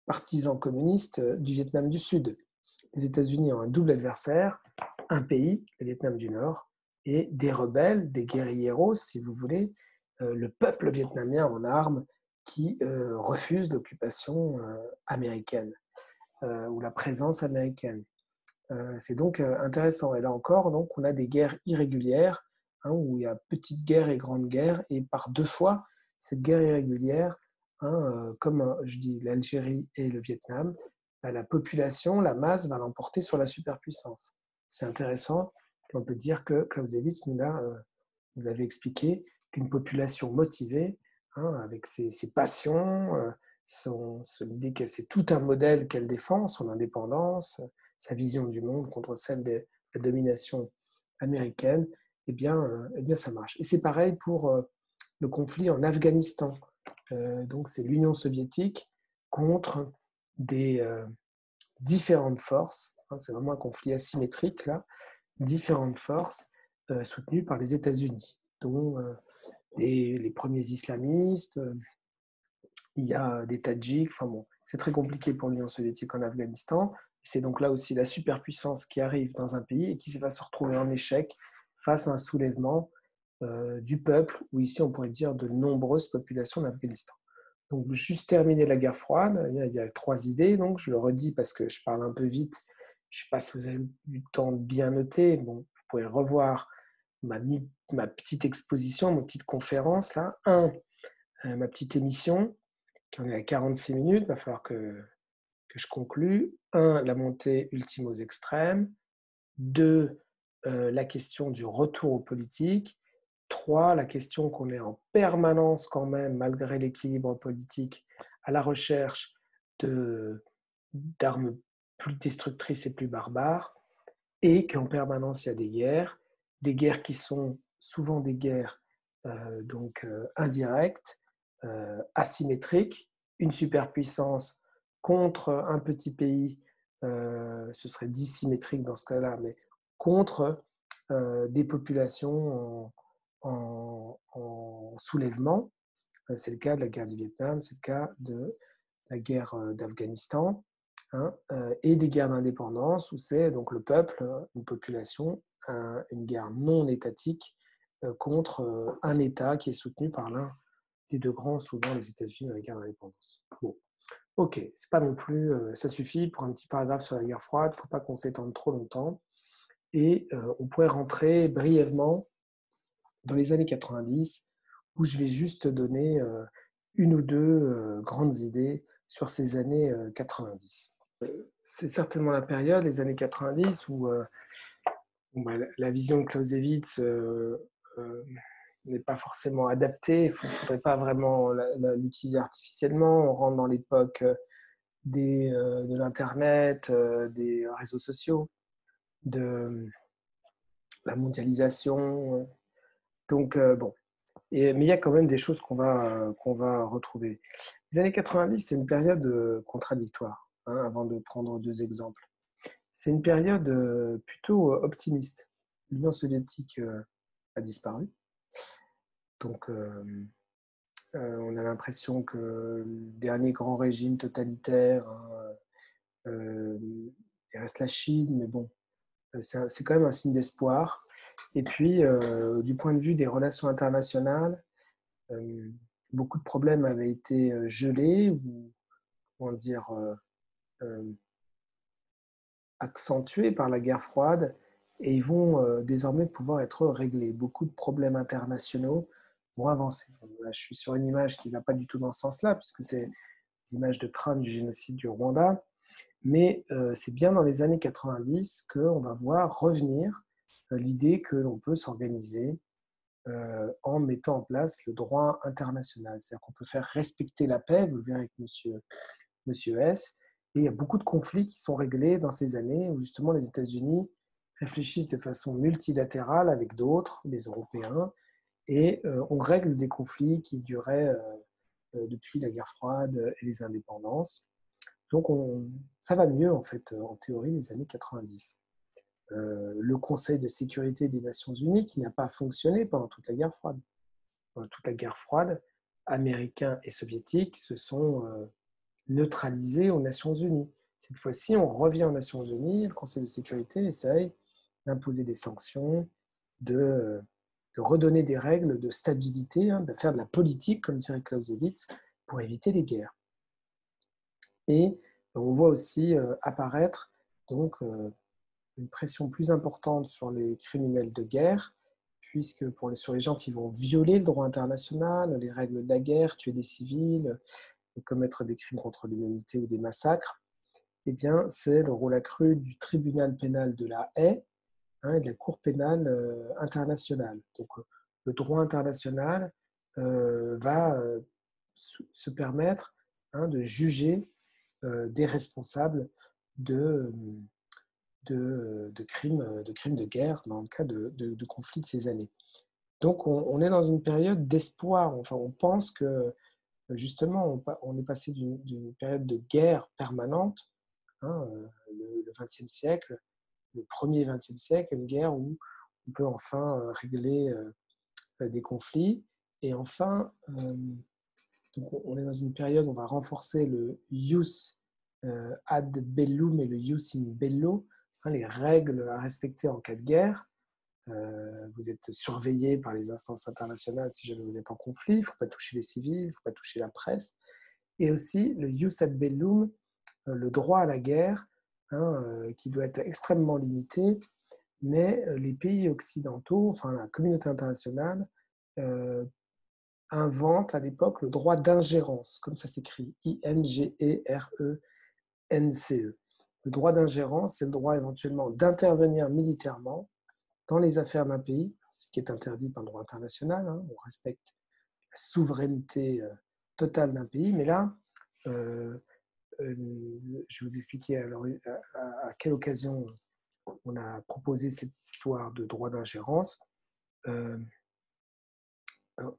partisans communistes du Vietnam du Sud. Les États-Unis ont un double adversaire, un pays, le Vietnam du Nord, et des rebelles, des guérilleros, si vous voulez, le peuple vietnamien en armes qui refuse l'occupation américaine ou la présence américaine. C'est donc intéressant. Et là encore, donc, on a des guerres irrégulières, hein, où il y a petite guerre et grande guerre, et par deux fois, cette guerre irrégulière, hein, comme je dis l'Algérie et le Vietnam, bah, la population, la masse va l'emporter sur la superpuissance. C'est intéressant. On peut dire que Clausewitz nous avait expliqué qu'une population motivée, hein, avec ses passions, l'idée que c'est tout un modèle qu'elle défend, son indépendance, sa vision du monde contre celle de la domination américaine, eh bien ça marche. Et c'est pareil pour le conflit en Afghanistan. Donc c'est l'Union soviétique contre des différentes forces, hein, c'est vraiment un conflit asymétrique là, différentes forces soutenues par les États-Unis, dont les premiers islamistes, il y a des Tadjiks, enfin bon, c'est très compliqué pour l'Union soviétique en Afghanistan. C'est donc là aussi la superpuissance qui arrive dans un pays et qui va se retrouver en échec face à un soulèvement du peuple, ou ici on pourrait dire de nombreuses populations d'Afghanistan. Donc juste terminer la guerre froide, il y a trois idées, donc je le redis parce que je parle un peu vite. Je ne sais pas si vous avez eu le temps de bien noter. Bon, vous pouvez revoir ma petite exposition, ma petite conférence là. Ma petite émission, qui en est à 46 minutes, il va falloir que je conclue. La montée ultime aux extrêmes. 2, la question du retour aux politiques. 3, la question qu'on est en permanence quand même, malgré l'équilibre politique, à la recherche d'armes plus destructrices et plus barbares, et qu'en permanence il y a des guerres qui sont souvent des guerres indirectes, asymétriques, une superpuissance contre un petit pays, ce serait dissymétrique dans ce cas-là, mais contre des populations en soulèvement. C'est le cas de la guerre du Vietnam, c'est le cas de la guerre d'Afghanistan, hein, et des guerres d'indépendance où c'est donc le peuple, une population, une guerre non étatique contre un État qui est soutenu par l'un des deux grands, souvent les États-Unis dans la guerre d'indépendance. Bon, ok, c'est pas non plus, ça suffit pour un petit paragraphe sur la guerre froide, il ne faut pas qu'on s'étende trop longtemps. Et on pourrait rentrer brièvement dans les années 90, où je vais juste donner une ou deux grandes idées sur ces années 90. C'est certainement la période, les années 90, où la vision de Clausewitz n'est pas forcément adaptée. Il ne faudrait pas vraiment l'utiliser artificiellement. On rentre dans l'époque de l'Internet, des réseaux sociaux, de la mondialisation. Donc, bon. Mais il y a quand même des choses qu'on va retrouver. Les années 90, c'est une période contradictoire, hein, avant de prendre deux exemples. C'est une période plutôt optimiste. L'Union soviétique a disparu. Donc, on a l'impression que le dernier grand régime totalitaire, hein, il reste la Chine, mais bon, c'est quand même un signe d'espoir. Et puis, du point de vue des relations internationales, beaucoup de problèmes avaient été gelés ou, comment dire, accentués par la guerre froide et ils vont désormais pouvoir être réglés. Beaucoup de problèmes internationaux vont avancer. Là, je suis sur une image qui ne va pas du tout dans ce sens-là, puisque c'est des images de crâne du génocide du Rwanda, mais c'est bien dans les années 90 qu'on va voir revenir l'idée que l'on peut s'organiser en mettant en place le droit international. C'est-à-dire qu'on peut faire respecter la paix, vous le verrez avec monsieur S, Et il y a beaucoup de conflits qui sont réglés dans ces années où justement les États-Unis réfléchissent de façon multilatérale avec d'autres, les Européens, et on règle des conflits qui duraient depuis la guerre froide et les indépendances. Donc ça va mieux en fait en théorie les années 90. Le Conseil de sécurité des Nations Unies qui n'a pas fonctionné pendant toute la guerre froide. Pendant toute la guerre froide, Américains et Soviétiques se sont neutralisés aux Nations Unies. Cette fois-ci, on revient aux Nations Unies, le Conseil de sécurité essaye d'imposer des sanctions, de, de redonner des règles de stabilité, de faire de la politique, comme dirait Clausewitz, pour éviter les guerres. Et on voit aussi apparaître donc une pression plus importante sur les criminels de guerre, puisque sur les gens qui vont violer le droit international, les règles de la guerre, tuer des civils, commettre des crimes contre l'humanité ou des massacres, eh bien, c'est le rôle accru du tribunal pénal de la Haye et de la Cour pénale internationale. Donc, le droit international va se permettre de juger des responsables de, crimes de guerre dans le cas de conflits de ces années. Donc, on est dans une période d'espoir. Enfin, on pense que justement, on est passé d'une période de guerre permanente, le XXe siècle, le premier XXe siècle, une guerre où on peut enfin régler des conflits. Et enfin, donc on est dans une période où on va renforcer le jus ad bellum et le jus in bello, les règles à respecter en cas de guerre. Vous êtes surveillé par les instances internationales si jamais vous êtes en conflit, il ne faut pas toucher les civils, il ne faut pas toucher la presse. Et aussi le jus ad bellum, le droit à la guerre, qui doit être extrêmement limité, mais les pays occidentaux, enfin la communauté internationale, invente à l'époque le droit d'ingérence, comme ça s'écrit, I-N-G-E-R-E-N-C-E. Le droit d'ingérence, c'est le droit éventuellement d'intervenir militairement dans les affaires d'un pays, ce qui est interdit par le droit international. On respecte la souveraineté totale d'un pays, mais là, je vais vous expliquer à quelle occasion on a proposé cette histoire de droit d'ingérence.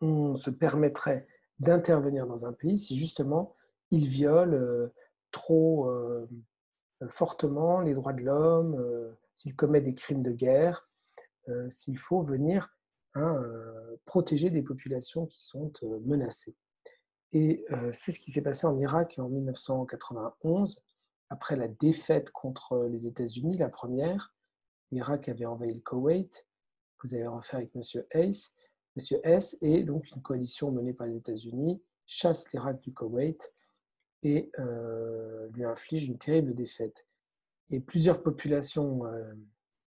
On se permettrait d'intervenir dans un pays si justement il viole trop fortement les droits de l'homme, s'il commet des crimes de guerre, s'il faut venir protéger des populations qui sont menacées. Et c'est ce qui s'est passé en Irak en 1991, après la défaite contre les États-Unis, la première. L'Irak avait envahi le Koweït. Vous avez affaire avec M. Hayes. M. Hess et donc une coalition menée par les États-Unis chasse l'Irak du Koweït et lui inflige une terrible défaite. Et plusieurs populations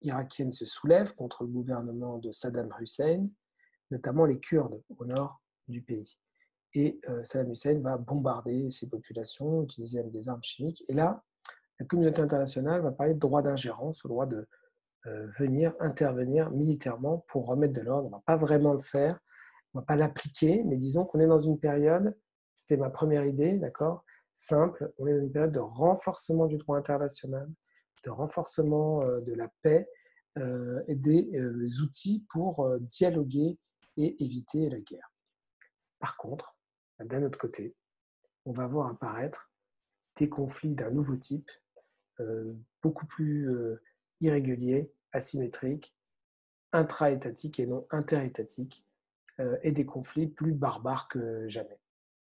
irakiennes se soulèvent contre le gouvernement de Saddam Hussein, notamment les Kurdes au nord du pays. Et Saddam Hussein va bombarder ces populations, utiliser même des armes chimiques. Et là, la communauté internationale va parler de droit d'ingérence, le droit de venir intervenir militairement pour remettre de l'ordre. On ne va pas vraiment le faire, on ne va pas l'appliquer, mais disons qu'on est dans une période, c'était ma première idée, d'accord, simple, on est dans une période de renforcement du droit international, de renforcement de la paix et des outils pour dialoguer et éviter la guerre. Par contre, d'un autre côté, on va voir apparaître des conflits d'un nouveau type, beaucoup plus irréguliers, asymétriques, intra-étatiques et non interétatiques, et des conflits plus barbares que jamais.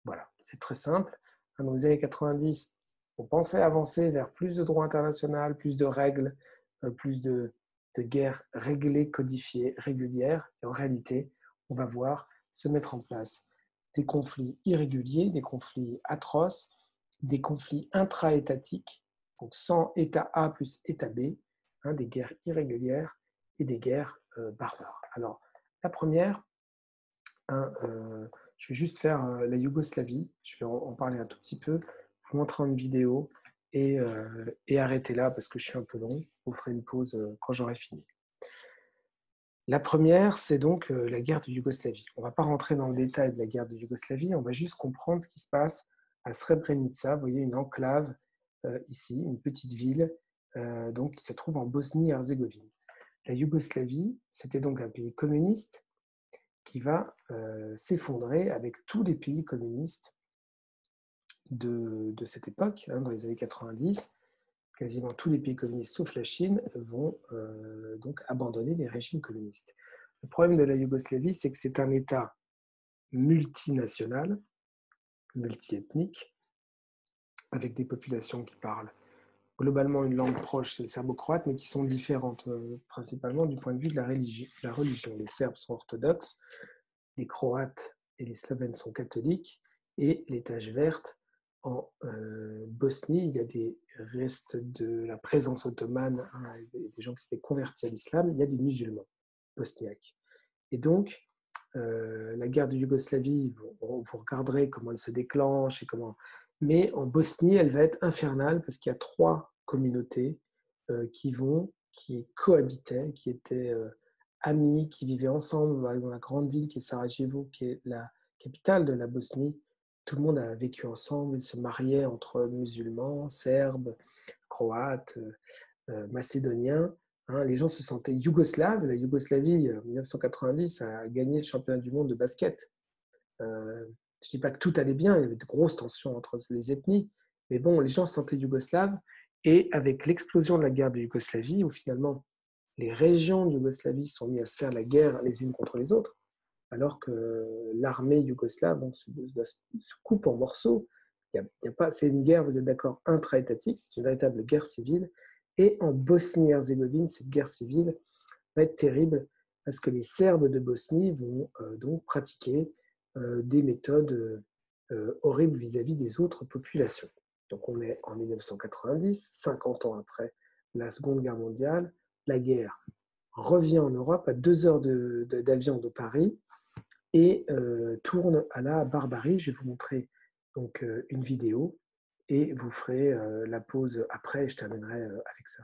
Voilà, c'est très simple. Dans les années 90, on pensait avancer vers plus de droit international, plus de règles, plus de guerres réglées, codifiées, régulières. Et en réalité, on va voir se mettre en place des conflits irréguliers, des conflits atroces, des conflits intra-étatiques, donc sans État A plus État B, des guerres irrégulières et des guerres barbares. Alors, la première, je vais juste faire la Yougoslavie, je vais en parler un tout petit peu, vous montrer une vidéo et arrêter là parce que je suis un peu long, vous ferez une pause quand j'aurai fini. La première, c'est donc la guerre de Yougoslavie. On ne va pas rentrer dans le détail de la guerre de Yougoslavie, on va juste comprendre ce qui se passe à Srebrenica, vous voyez une enclave ici, une petite ville donc, qui se trouve en Bosnie-Herzégovine. La Yougoslavie, c'était donc un pays communiste qui va s'effondrer avec tous les pays communistes de cette époque, dans les années 90. Quasiment tous les pays communistes, sauf la Chine, vont donc abandonner les régimes communistes. Le problème de la Yougoslavie, c'est que c'est un État multinational, multiethnique, avec des populations qui parlent globalement une langue proche, c'est le serbo-croate, mais qui sont différentes, principalement du point de vue de la religion. Les Serbes sont orthodoxes, les Croates et les Slovènes sont catholiques, et les taches vertes, en Bosnie, il y a des restes de la présence ottomane, des gens qui s'étaient convertis à l'islam, il y a des musulmans bosniaques. Et donc, la guerre de Yougoslavie, vous regarderez comment elle se déclenche, mais en Bosnie, elle va être infernale parce qu'il y a 3 communautés qui cohabitaient, qui étaient amies, qui vivaient ensemble dans la grande ville qui est Sarajevo, qui est la capitale de la Bosnie. Tout le monde a vécu ensemble, ils se mariaient entre musulmans, serbes, croates, macédoniens. Les gens se sentaient yougoslaves. La Yougoslavie, en 1990, a gagné le championnat du monde de basket. Je ne dis pas que tout allait bien, il y avait de grosses tensions entre les ethnies, mais bon, les gens se sentaient yougoslaves. Et avec l'explosion de la guerre de Yougoslavie, où finalement les régions de Yougoslavie sont mises à se faire la guerre les unes contre les autres, alors que l'armée yougoslave se coupe en morceaux. C'est une guerre, vous êtes d'accord, intra-étatique, c'est une véritable guerre civile. Et en Bosnie-Herzégovine, cette guerre civile va être terrible parce que les Serbes de Bosnie vont donc pratiquer des méthodes horribles vis-à-vis des autres populations. Donc on est en 1990, 50 ans après la Seconde Guerre mondiale, la guerre revient en Europe à 2 heures d'avion de Paris et tourne à la barbarie. Je vais vous montrer donc une vidéo et vous ferez la pause après et je terminerai avec ça.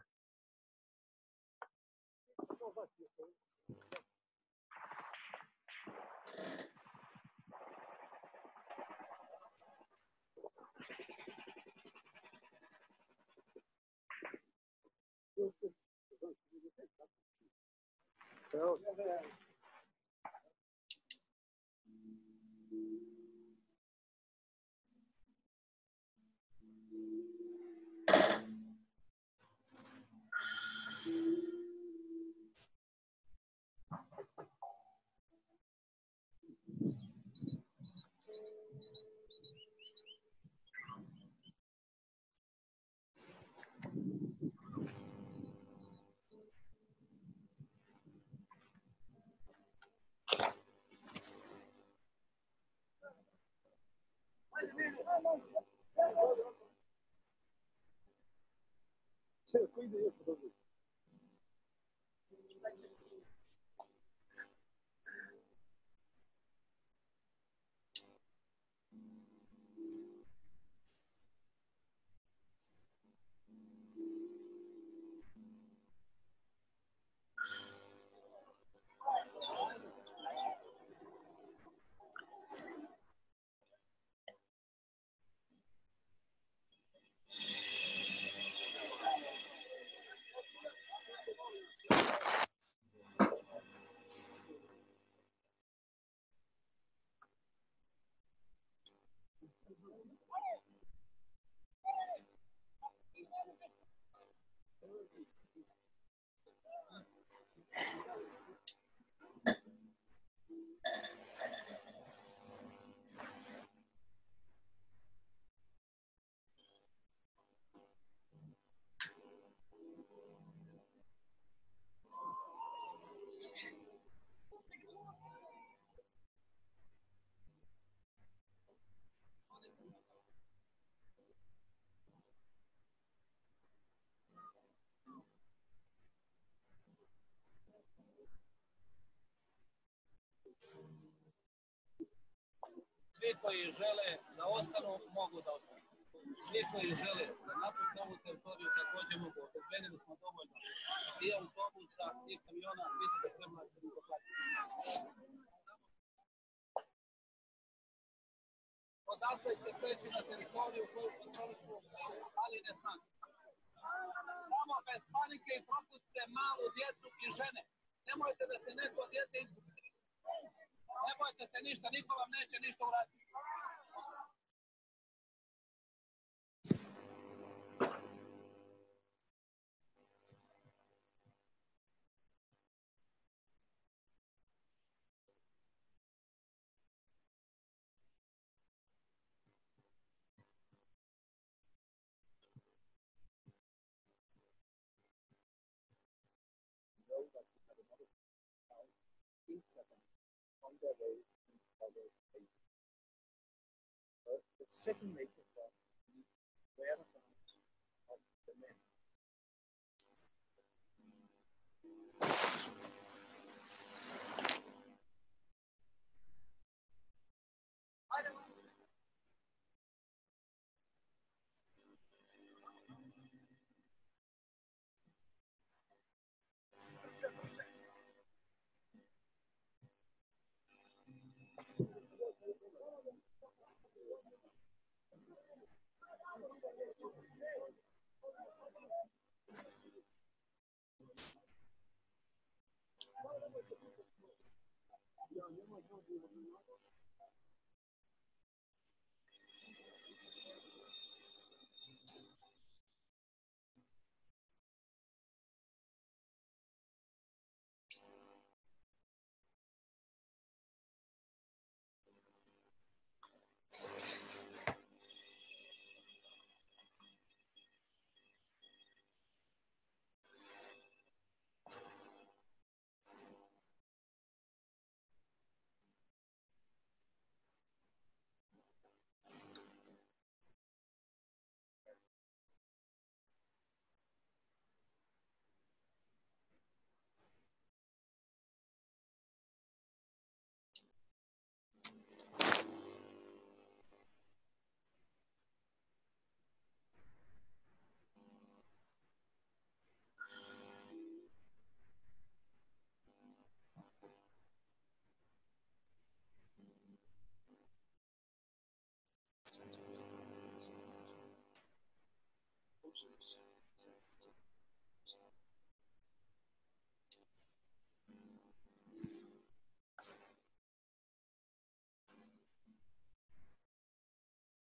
Svi koji žele da ostanu, mogu da ostanu. Svi koji žele da napuste ovu teritoriju, također mogu. Obezbedili smo dovoljno i autobusa, i kamiona, bit će potrebno da se pohvatiti. odatle će preći na teritoriju koju kontrolišu, ali ne snage. Samo bez panike i propustite malu djecu i žene. Nemojte da se neko djete izgubi. Ne bojte se ništa, niko vam neće ništa uraditi. The second nature form is whereabouts of the men.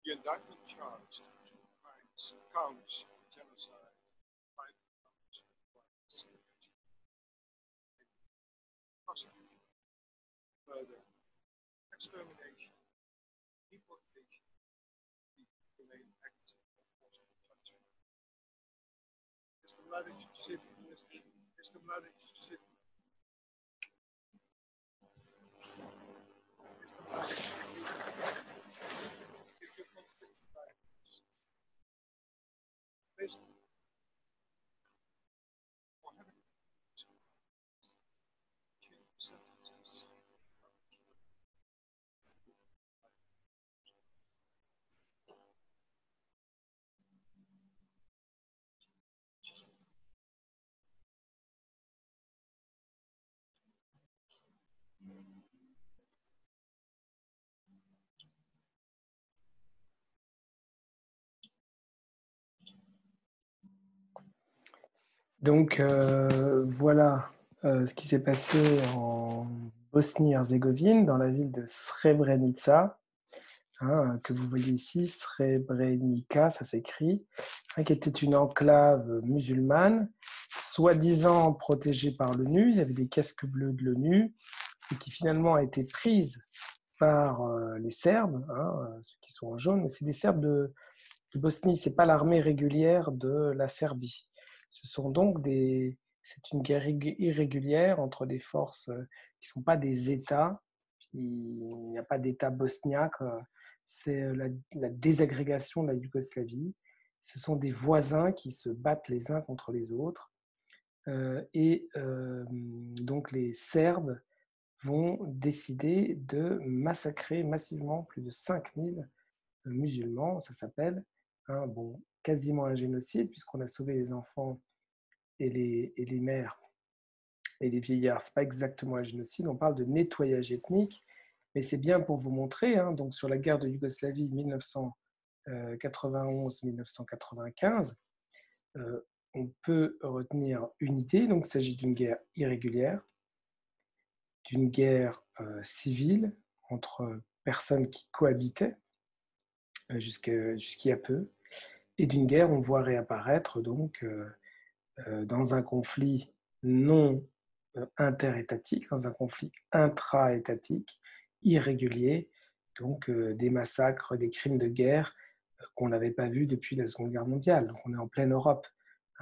The indictment charged two counts of genocide, 5 counts of violence against prosecution, murder, extermination, deportation, humane acts of forced touching. Mr. Mladic should sit. Mr. Mladic should sit. Mr. Mladic, if you conflict violence, based or having sentences. Donc voilà ce qui s'est passé en Bosnie-Herzégovine, dans la ville de Srebrenica, que vous voyez ici, Srebrenica, ça s'écrit, qui était une enclave musulmane, soi-disant protégée par l'ONU. Il y avait des casques bleus de l'ONU, et qui finalement a été prise par les Serbes, ceux qui sont en jaune, mais c'est des Serbes de Bosnie, ce n'est pas l'armée régulière de la Serbie. Ce sont donc c'est une guerre irrégulière entre des forces qui ne sont pas des États. Il n'y a pas d'État bosniaque. C'est la désagrégation de la Yougoslavie. Ce sont des voisins qui se battent les uns contre les autres. Donc les Serbes vont décider de massacrer massivement plus de 5000 musulmans. Ça s'appelle quasiment un génocide, puisqu'on a sauvé les enfants et les mères et les vieillards. Ce n'est pas exactement un génocide, on parle de nettoyage ethnique, mais c'est bien pour vous montrer, hein, donc sur la guerre de Yougoslavie 1991-1995, on peut retenir une idée, donc il s'agit d'une guerre irrégulière, d'une guerre civile entre personnes qui cohabitaient jusqu'il y a peu, et d'une guerre, on voit réapparaître donc dans un conflit non interétatique, dans un conflit intra-étatique, irrégulier, donc des massacres, des crimes de guerre qu'on n'avait pas vus depuis la Seconde Guerre mondiale. Donc on est en pleine Europe.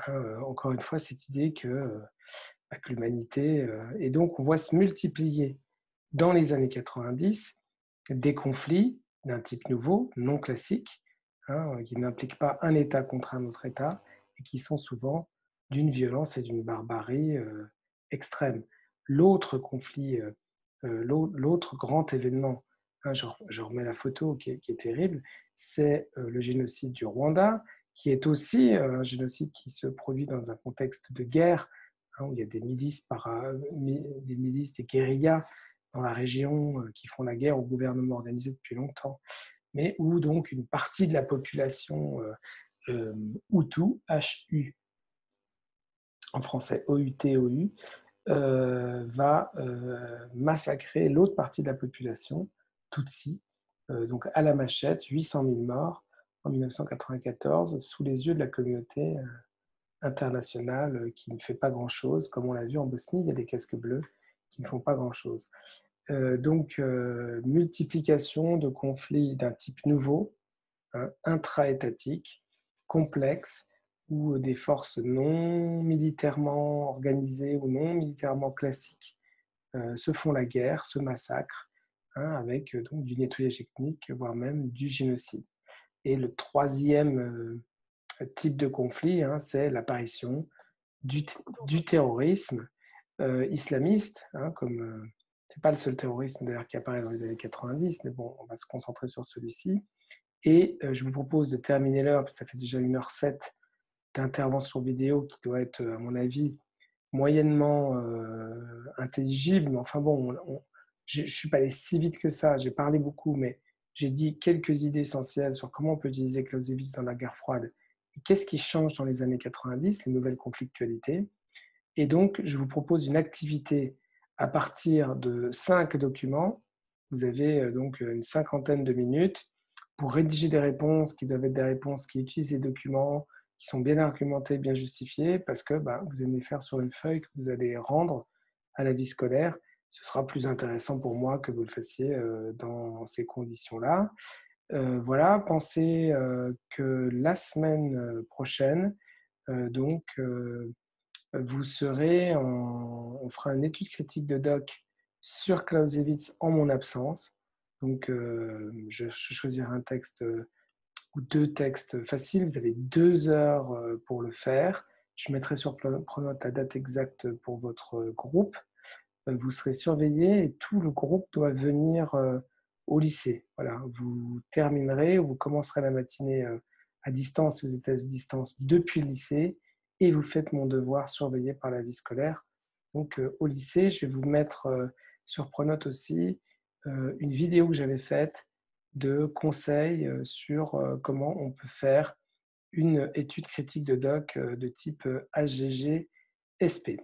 Hein, encore une fois, cette idée que l'humanité... et donc on voit se multiplier dans les années 90 des conflits d'un type nouveau, non classique, hein, qui n'impliquent pas un État contre un autre État, et qui sont souvent d'une violence et d'une barbarie extrême. L'autre conflit, l'autre grand événement, hein, je remets la photo qui est terrible, c'est le génocide du Rwanda, qui est aussi un génocide qui se produit dans un contexte de guerre, hein, où il y a des milices, des guérillas dans la région qui font la guerre au gouvernement organisé depuis longtemps, mais où donc une partie de la population Hutu, H-U, en français O-U-T-O-U, va massacrer l'autre partie de la population, Tutsi, donc à la machette, 800 000 morts en 1994, sous les yeux de la communauté internationale qui ne fait pas grand-chose. Comme on l'a vu en Bosnie, il y a des casques bleus qui ne font pas grand-chose. Donc, multiplication de conflits d'un type nouveau, hein, intra-étatique, complexe, où des forces non militairement organisées ou non militairement classiques se font la guerre, se massacrent, hein, avec donc du nettoyage ethnique, voire même du génocide. Et le troisième type de conflit, hein, c'est l'apparition du terrorisme islamiste, hein, comme c'est pas le seul terrorisme d'ailleurs qui apparaît dans les années 90, mais bon, on va se concentrer sur celui-ci. Et je vous propose de terminer l'heure, parce que ça fait déjà 1h07 d'intervention vidéo qui doit être, à mon avis, moyennement intelligible. Mais enfin bon, je ne suis pas allé si vite que ça, j'ai parlé beaucoup, mais j'ai dit quelques idées essentielles sur comment on peut utiliser Clausewitz dans la guerre froide et qu'est-ce qui change dans les années 90, les nouvelles conflictualités. Et donc, je vous propose une activité à partir de 5 documents. Vous avez donc une cinquantaine de minutes pour rédiger des réponses qui doivent être des réponses qui utilisent les documents, qui sont bien argumentées, bien justifiées, parce que vous allez les faire sur une feuille que vous allez rendre à la vie scolaire. Ce sera plus intéressant pour moi que vous le fassiez dans ces conditions-là. Voilà, pensez que la semaine prochaine, vous serez on fera une étude critique de doc sur Clausewitz en mon absence. Donc, je choisirai un texte ou 2 textes faciles. Vous avez 2 heures pour le faire. Je mettrai sur Pronote la date exacte pour votre groupe. Vous serez surveillé et tout le groupe doit venir au lycée. Voilà, vous terminerez, vous commencerez la matinée à distance, si vous êtes à distance depuis le lycée, et vous faites mon devoir surveillé par la vie scolaire. Donc au lycée, je vais vous mettre sur Pronote aussi une vidéo que j'avais faite de conseils sur comment on peut faire une étude critique de doc de type HGG SP.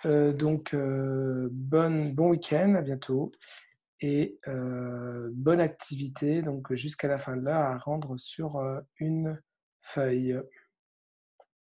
Donc, bon week-end, à bientôt, et bonne activité, donc jusqu'à la fin de l'heure, à rendre sur une feuille.